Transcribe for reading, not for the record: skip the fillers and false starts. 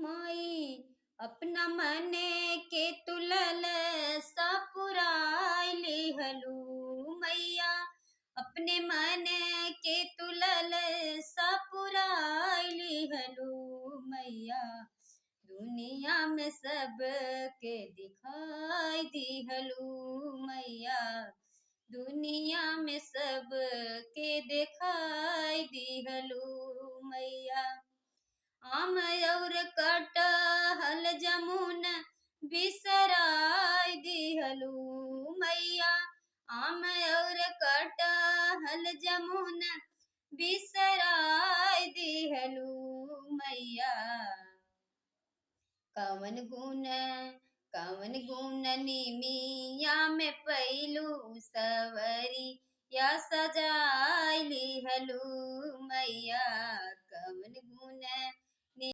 माई अपना मने के तुलल सपुराई लिहलू मैया अपने मन के तुलल सपुराई लिहलू मैया दुनिया में सब के दिखाई दिहलू मैया दुनिया में सब के दिखाई दिहलू मैया आम और कटहल जमुन बिसराय दिहलू मैया आम और कटहल जमुन बिसराय दिहलू मैया कवन गुण निमिया में पैलू सवरी या सजाय लिहलू मैया कवन गुण